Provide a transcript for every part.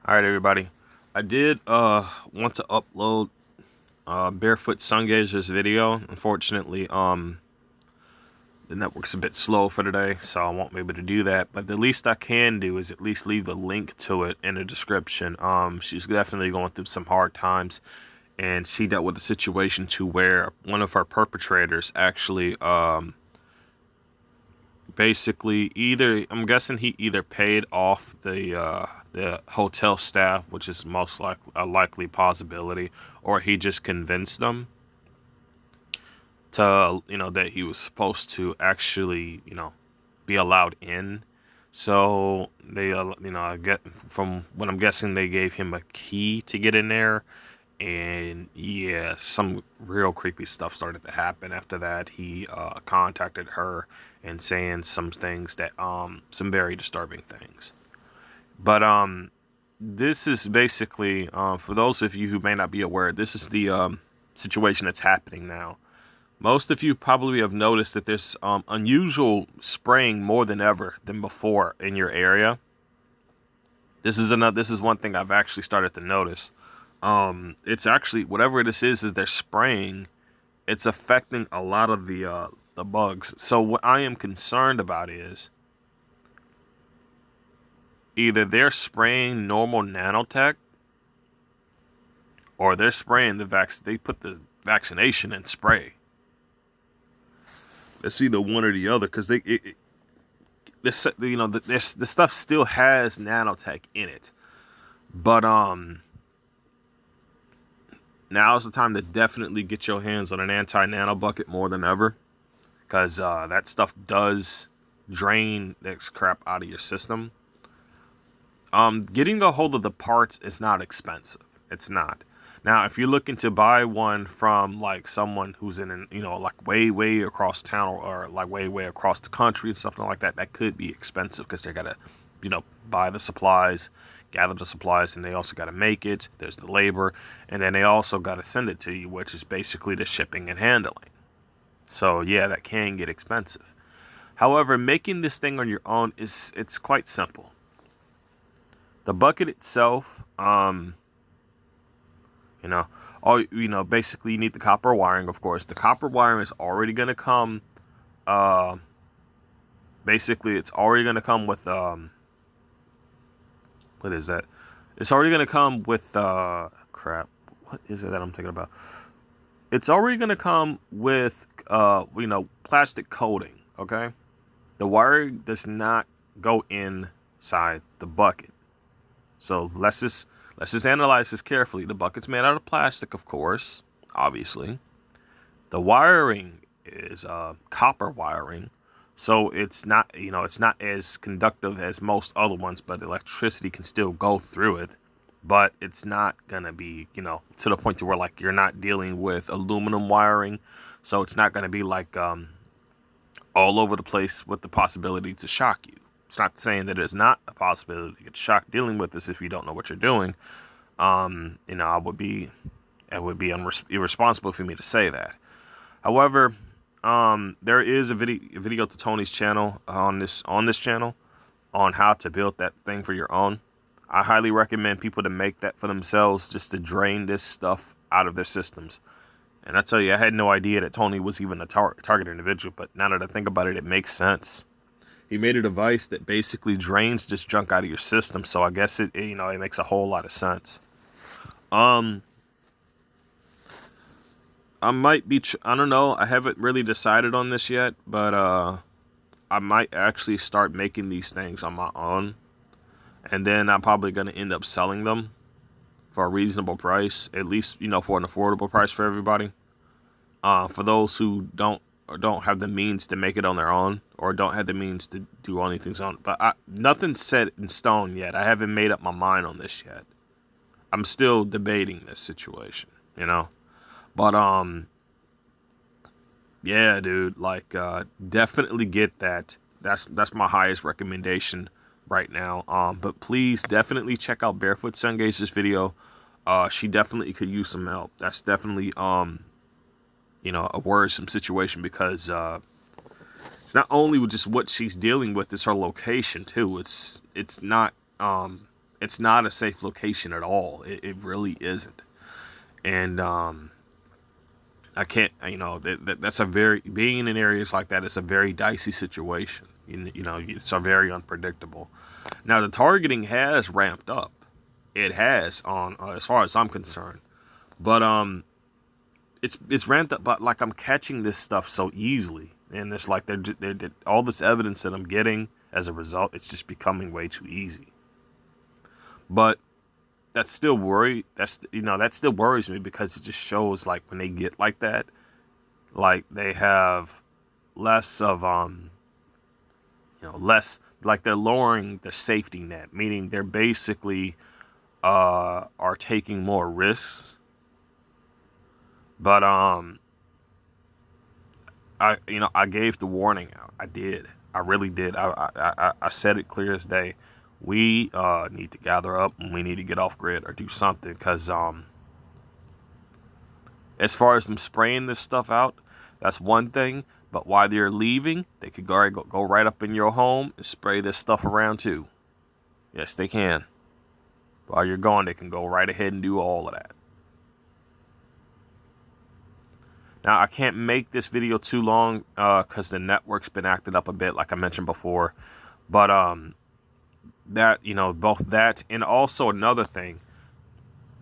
All right, everybody. I did want to upload Barefoot Sungazer's video. Unfortunately, the network's a bit slow for today, so I won't be able to do that. But the least I can do is at least leave a link to it in the description. She's definitely going through some hard times, and she dealt with a situation to where one of her perpetrators actually basically I'm guessing he either paid off the hotel staff, which is most like a likely possibility, or he just convinced them to that he was supposed to actually be allowed in. So they I get from what I'm guessing, they gave him a key to get in there. And yeah, some real creepy stuff started to happen after that. He contacted her and saying some things that some very disturbing things. But this is basically for those of you who may not be aware, this is the situation that's happening now. Most of you probably have noticed that there's unusual spraying more than ever than before in your area. This is one thing I've actually started to notice. It's actually, whatever this is they're spraying, it's affecting a lot of the bugs. So what I am concerned about is either they're spraying normal nanotech, or they're spraying they put the vaccination in spray. It's either one or the other, because the stuff still has nanotech in it, but now's the time to definitely get your hands on an anti-nano bucket more than ever, because that stuff does drain this crap out of your system. Getting a hold of the parts is not expensive. It's not. Now, if you're looking to buy one from like someone who's in like way across town, or like way across the country, something like that, that could be expensive, because they gotta buy the supplies, gather the supplies, and they also got to make it. There's the labor, and then they also got to send it to you, which is basically the shipping and handling. So yeah, that can get expensive. However, making this thing on your own it's quite simple. The bucket itself, basically you need the copper wiring, of course. The copper wiring is already going to come, basically it's already going to come with, what is that? It's already going to come with, crap. What is it that I'm thinking about? It's already going to come with, plastic coating, okay? The wiring does not go inside the bucket. So let's just analyze this carefully. The bucket's made out of plastic, of course, obviously. The wiring is copper wiring. So it's not as conductive as most other ones, but electricity can still go through it. But it's not gonna be, to the point to where like you're not dealing with aluminum wiring. So it's not gonna be like all over the place with the possibility to shock you. It's not saying that it's not a possibility to get shocked dealing with this if you don't know what you're doing. It would be irresponsible for me to say that. However, there is a video to Tony's channel on this channel on how to build that thing for your own. I highly recommend people to make that for themselves, just to drain this stuff out of their systems. And I tell you, I had no idea that Tony was even a target individual, but now that I think about it, it makes sense. He made a device that basically drains this junk out of your system, so I guess it makes a whole lot of sense. I might be, I don't know, I haven't really decided on this yet, but I might actually start making these things on my own, and then I'm probably going to end up selling them for a reasonable price, at least, for an affordable price for everybody. For those who don't have the means to make it on their own, or don't have the means to do anything on it. But nothing's set in stone yet. I haven't made up my mind on this yet. I'm still debating this situation, But yeah, dude, like definitely get that. That's my highest recommendation right now. But please definitely check out Barefoot Sungazer's video. She definitely could use some help. That's definitely a worrisome situation, because it's not only just what she's dealing with, it's her location too. It's not it's not a safe location at all. It really isn't. And I can't, that's a very, being in areas like that is a very dicey situation. It's a very unpredictable. Now, the targeting has ramped up. It has, on as far as I'm concerned. But it's ramped up, but like I'm catching this stuff so easily. And it's like they're all this evidence that I'm getting as a result, it's just becoming way too easy. But that still worries me, because it just shows, like, when they get like that, like they have less of less, like they're lowering their safety net, meaning they're basically are taking more risks. But I gave the warning out. I did. I really did. I said it clear as day. We need to gather up, and we need to get off grid or do something, because as far as them spraying this stuff out, that's one thing. But while they're leaving, they could go right up in your home and spray this stuff around too. Yes, they can. While you're gone, they can go right ahead and do all of that. Now, I can't make this video too long because the network's been acting up a bit, like I mentioned before. But that, both that and also another thing,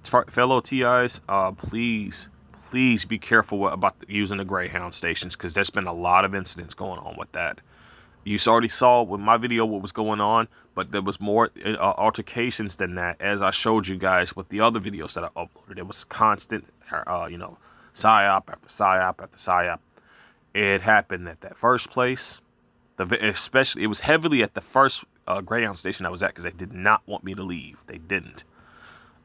fellow TIs, please be careful about using the Greyhound stations, because there's been a lot of incidents going on with that. You already saw with my video what was going on, but there was more altercations than that, as I showed you guys with the other videos that I uploaded. It was constant, PSYOP after PSYOP after PSYOP. It happened at that first place. Especially, it was heavily at the first Greyhound station I was at, because they did not want me to leave. They didn't.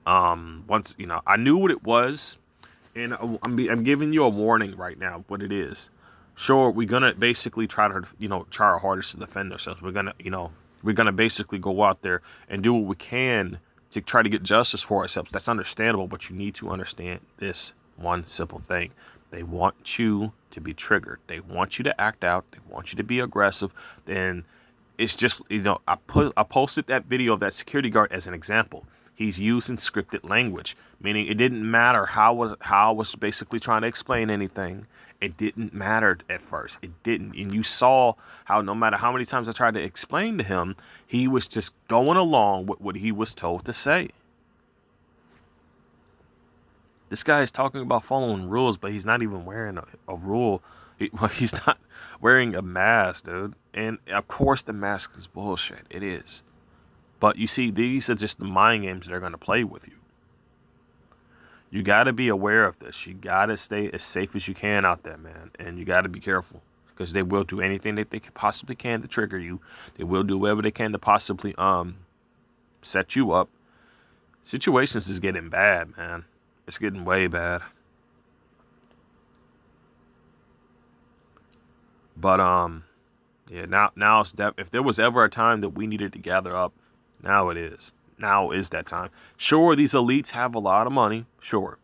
Once, I knew what it was, and I'm giving you a warning right now what it is. Sure, we're gonna basically try our hardest to defend ourselves. We're gonna basically go out there and do what we can to try to get justice for ourselves. That's understandable, but you need to understand this one simple thing. They want you to be triggered. They want you to act out. They want you to be aggressive. Then it's just, I posted that video of that security guard as an example. He's using scripted language, meaning it didn't matter how I was basically trying to explain anything. It didn't matter at first. It didn't. And you saw how no matter how many times I tried to explain to him, he was just going along with what he was told to say. This guy is talking about following rules, but he's not even wearing a rule. He's not wearing a mask, dude. And of course the mask is bullshit. It is. But you see, these are just the mind games they're going to play with you. You got to be aware of this. You got to stay as safe as you can out there, man. And you got to be careful, because they will do anything that they possibly can to trigger you. They will do whatever they can to possibly set you up. Situations is getting bad, man. It's getting way bad. But yeah, now it's that. If there was ever a time that we needed to gather up, now it is. Now is that time. Sure, these elites have a lot of money. Sure.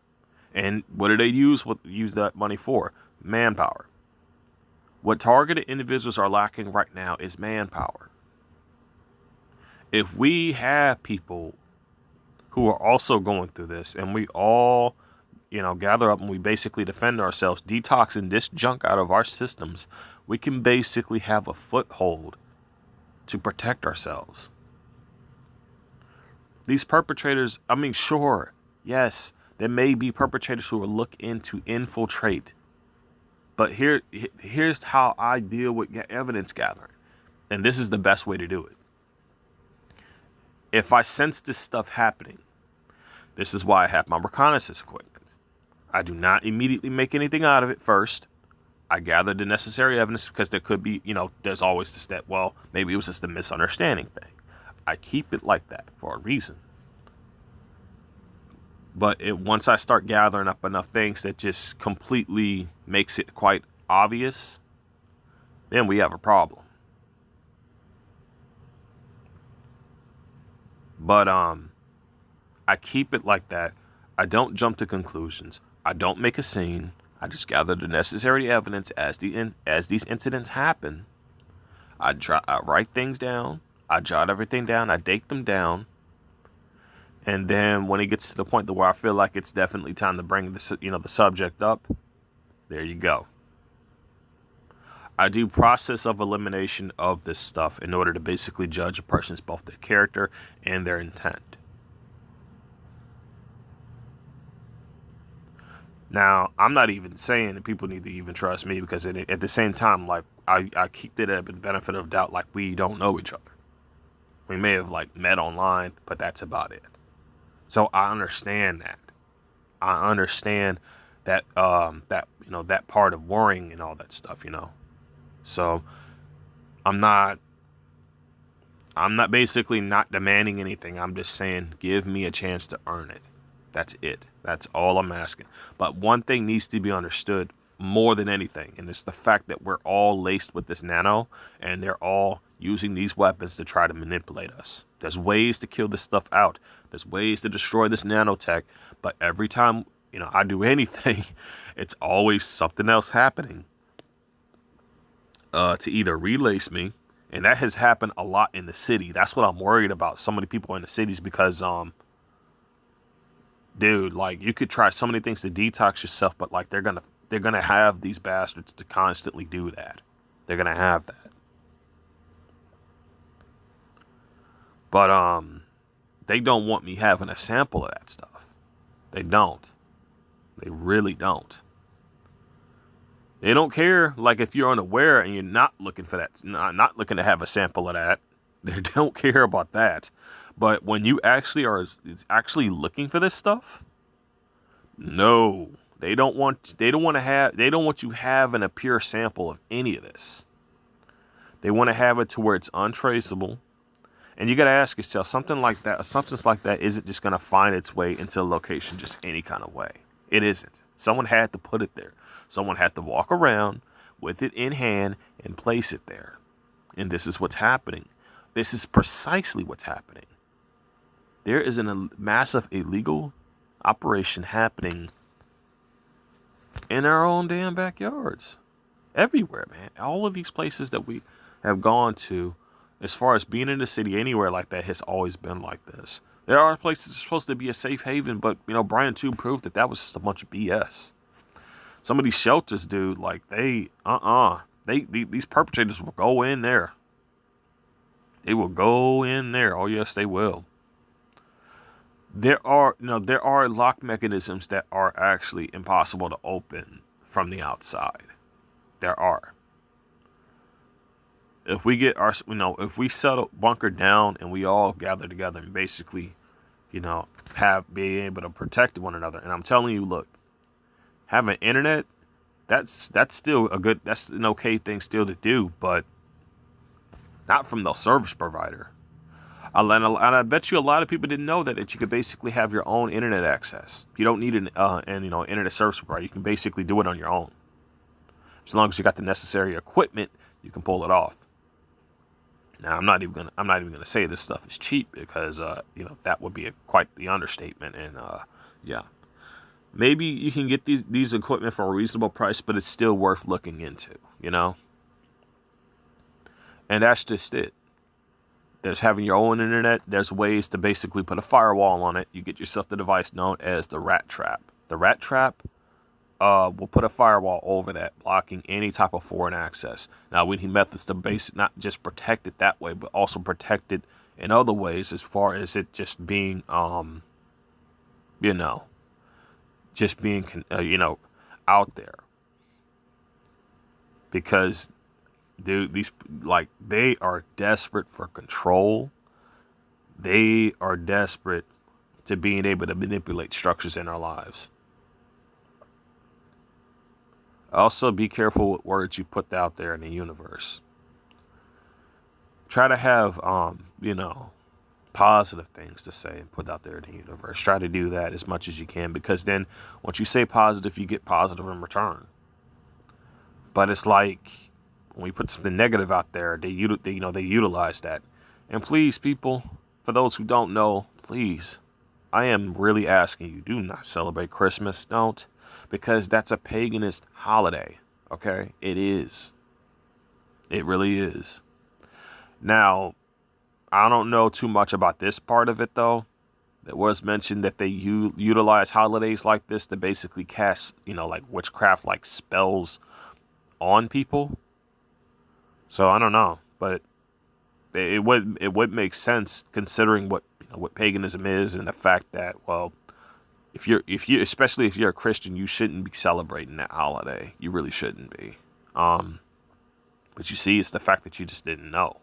And what do they use that money for? Manpower. What targeted individuals are lacking right now is manpower. If we have people who are also going through this, and we all, gather up and we basically defend ourselves, detoxing this junk out of our systems, we can basically have a foothold to protect ourselves. These perpetrators, sure, yes, there may be perpetrators who will look into infiltrate. But here's how I deal with evidence gathering. And this is the best way to do it. If I sense this stuff happening, this is why I have my reconnaissance equipment. I do not immediately make anything out of it first. I gather the necessary evidence, because there could be, there's always this step, well, maybe it was just a misunderstanding thing. I keep it like that for a reason. But once I start gathering up enough things that just completely makes it quite obvious, then we have a problem. But I keep it like that. I don't jump to conclusions. I don't make a scene. I just gather the necessary evidence as these incidents happen. I write things down. I jot everything down. I date them down. And then when it gets to the point where I feel like it's definitely time to bring the subject up, there you go. I do process of elimination of this stuff in order to basically judge a person's both their character and their intent. Now, I'm not even saying that people need to even trust me, because at the same time, like, I keep it at the benefit of doubt, like, we don't know each other. We may have, like, met online, but that's about it. So I understand that. I understand that, that part of worrying and all that stuff, So I'm not basically not demanding anything. I'm just saying, give me a chance to earn it. That's it. That's all I'm asking. But one thing needs to be understood more than anything, and it's the fact that we're all laced with this nano, and they're all using these weapons to try to manipulate us. There's ways to kill this stuff out. There's ways to destroy this nanotech. But every time, I do anything, it's always something else happening to either relace me. And that has happened a lot in the city. That's what I'm worried about. So many people in the cities, because, dude, like, you could try so many things to detox yourself, but like they're gonna have these bastards to constantly do that. They're gonna have that. But they don't want me having a sample of that stuff. They don't. They really don't. They don't care, like, if you're unaware and you're not looking for that, not looking to have a sample of that. They don't care about that. But when you actually are looking for this stuff, no, they don't want you having a pure sample of any of this. They want to have it to where it's untraceable. And you got to ask yourself, something like that, a substance like that isn't just going to find its way into a location just any kind of way. It isn't. Someone had to put it there. Someone had to walk around with it in hand and place it there. And this is what's happening. This is precisely what's happening. There is a massive illegal operation happening in our own damn backyards. Everywhere, man. All of these places that we have gone to, as far as being in the city, anywhere like that, has always been like this. There are places supposed to be a safe haven, but, Brian 2 proved that was just a bunch of BS. Some of these shelters, dude, like, these perpetrators will go in there. They will go in there. Oh, yes, they will. There are lock mechanisms that are actually impossible to open from the outside. There are. If we get if we settle bunker down and we all gather together and basically, be able to protect one another. And I'm telling you, look, having internet, that's still that's an okay thing still to do, but not from the service provider. And I bet you a lot of people didn't know that you could basically have your own internet access. You don't need an internet service provider. You can basically do it on your own. As long as you got the necessary equipment, you can pull it off. Now, I'm not even gonna say this stuff is cheap, because that would be quite the understatement. And yeah, maybe you can get these equipment for a reasonable price, but it's still worth looking into. And that's just it. There's having your own internet. There's ways to basically put a firewall on it. You get yourself the device known as the rat trap. The rat trap will put a firewall over that, blocking any type of foreign access. Now, we need methods to not just protect it that way, but also protect it in other ways, as far as it just being, just being, out there. Because, dude, they are desperate for control. They are desperate to being able to manipulate structures in our lives. Also, be careful with words you put out there in the universe. Try to have, positive things to say and put out there in the universe. Try to do that as much as you can, because then once you say positive, you get positive in return. But it's like, when we put something negative out there, they utilize that. And please, people, for those who don't know, please, I am really asking you, do not celebrate Christmas. Don't. Because that's a paganist holiday, okay? It is. It really is. Now, I don't know too much about this part of it, though. It was mentioned that they utilize holidays like this to basically cast, like witchcraft, like spells on people. So I don't know, but it would make sense considering what paganism is, and the fact that, well, if you especially if you're a Christian, you shouldn't be celebrating that holiday. You really shouldn't be. But you see, it's the fact that you just didn't know.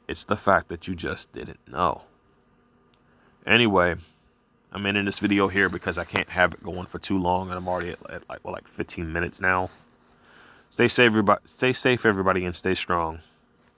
It's the fact that you just didn't know. Anyway, I'm ending this video here because I can't have it going for too long, and I'm already at like 15 minutes now. Stay safe, everybody, and stay strong.